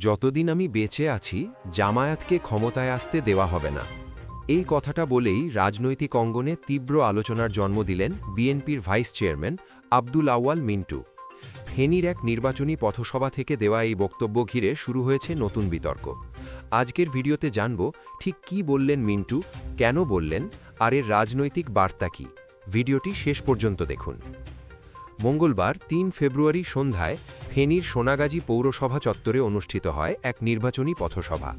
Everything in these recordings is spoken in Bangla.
যতদিন আমি বেঁচে আছি জামায়াতকে ক্ষমতায় আসতে দেওয়া হবে না। এই কথাটা বলেই রাজনৈতিক অঙ্গনে তীব্র আলোচনার জন্ম দিলেন বিএনপির ভাইস চেয়ারম্যান আব্দুল আউয়াল মিন্টু। ফেনীর এক নির্বাচনী পথসভা থেকে দেওয়া এই বক্তব্য ঘিরে শুরু হয়েছে নতুন বিতর্ক। আজকের ভিডিওতে জানব ঠিক কী বললেন মিন্টু, কেন বললেন, আর এর রাজনৈতিক বার্তা কী। ভিডিওটি শেষ পর্যন্ত দেখুন। মঙ্গলবার ৩ ফেব্রুয়ারি সন্ধ্যায় ফেনীর সোনাগাজী পৌরসভা চত্বরে অনুষ্ঠিত হয় এক নির্বাচনী পথসভা।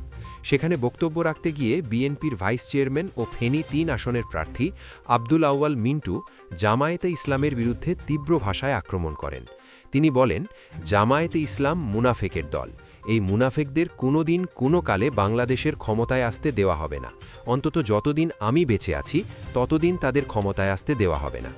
সেখানে বক্তব্য রাখতে গিয়ে বিএনপির ভাইস চেয়ারম্যান ও ফেনী ৩ আসনের প্রার্থী আব্দুল আউয়াল মিন্টু জামায়াতে ইসলামের বিরুদ্ধে তীব্র ভাষায় আক্রমণ করেন। তিনি বলেন, জামায়াতে ইসলাম মুনাফেকের দল। এই মুনাফেকদের কোনোদিন কোনো কালে বাংলাদেশের ক্ষমতায় আসতে দেওয়া হবে না। অন্তত যতদিন আমি বেঁচে আছি ততদিন তাদের ক্ষমতায় আসতে দেওয়া হবে না।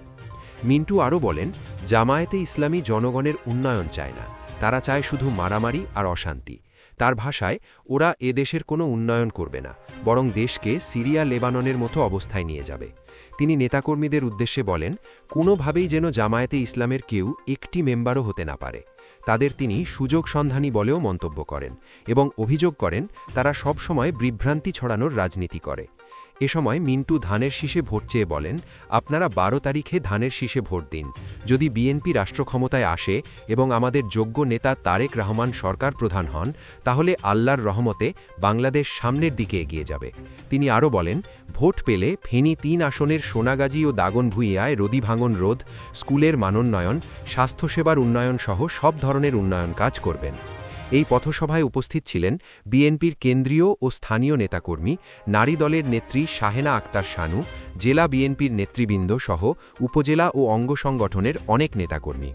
মিন্টু আরও বলেন, জামায়াতে ইসলামী জনগণের উন্নয়ন চায় না, তারা চায় শুধু মারামারি আর অশান্তি। তার ভাষায়, ওরা এদেশের কোনো উন্নয়ন করবে না, বরং দেশকে সিরিয়া লেবাননের মতো অবস্থায় নিয়ে যাবে। তিনি নেতাকর্মীদের উদ্দেশ্যে বলেন, কোনোভাবেই যেন জামায়াতে ইসলামের কেউ একটি মেম্বারও হতে না পারে। তাদের তিনি সুযোগ সন্ধানী বলেও মন্তব্য করেন এবং অভিযোগ করেন তারা সবসময় বিভ্রান্তি ছড়ানোর রাজনীতি করে। এ সময় মিন্টু ধানের শীষে ভোট চেয়ে বলেন, আপনারা ১২ তারিখে ধানের শীষে ভোট দিন। যদি বিএনপি রাষ্ট্র ক্ষমতায় আসে এবং আমাদের যোগ্য নেতা তারেক রহমান সরকার প্রধান হন, তাহলে আল্লাহর রহমতে বাংলাদেশ সামনের দিকে এগিয়ে যাবে। তিনি আরও বলেন, ভোট পেলে ফেনী ৩ আসনের সোনাগাজী ও দাগনভূঞায় নদী ভাঙন রোধ, স্কুলের মানোন্নয়ন, স্বাস্থ্যসেবার উন্নয়ন সহ সব ধরনের উন্নয়ন কাজ করবেন। এই পথসভায় উপস্থিত ছিলেন বিএনপির কেন্দ্রীয় ও স্থানীয় নেতাকর্মী, নারী দলের নেত্রী শাহেনা আক্তার শানু, জেলা বিএনপির নেতৃবৃন্দ সহ উপজেলা ও অঙ্গ সংগঠনের অনেক নেতাকর্মী।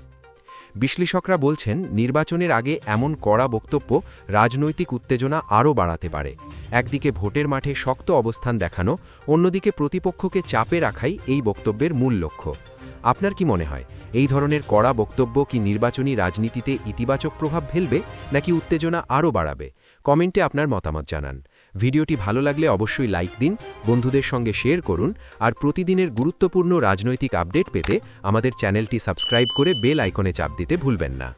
বিশ্লেষকরা বলছেন, নির্বাচনের আগে এমন কড়া বক্তব্য রাজনৈতিক উত্তেজনা আরও বাড়াতে পারে। একদিকে ভোটের মাঠে শক্ত অবস্থান দেখানো, অন্যদিকে প্রতিপক্ষকে চাপে রাখাই এই বক্তব্যের মূল লক্ষ্য। আপনার কি মনে হয়, এই ধরনের কড়া বক্তব্য কি নির্বাচনী রাজনীতিতে ইতিবাচক প্রভাব ফেলবে নাকি উত্তেজনা আরও বাড়াবে? কমেন্টে আপনার মতামত জানান। ভিডিওটি ভালো লাগলে অবশ্যই লাইক দিন, বন্ধুদের সঙ্গে শেয়ার করুন, আর প্রতিদিনের গুরুত্বপূর্ণ রাজনৈতিক আপডেট পেতে আমাদের চ্যানেলটি সাবস্ক্রাইব করে বেল আইকনে চাপ দিতে ভুলবেন না।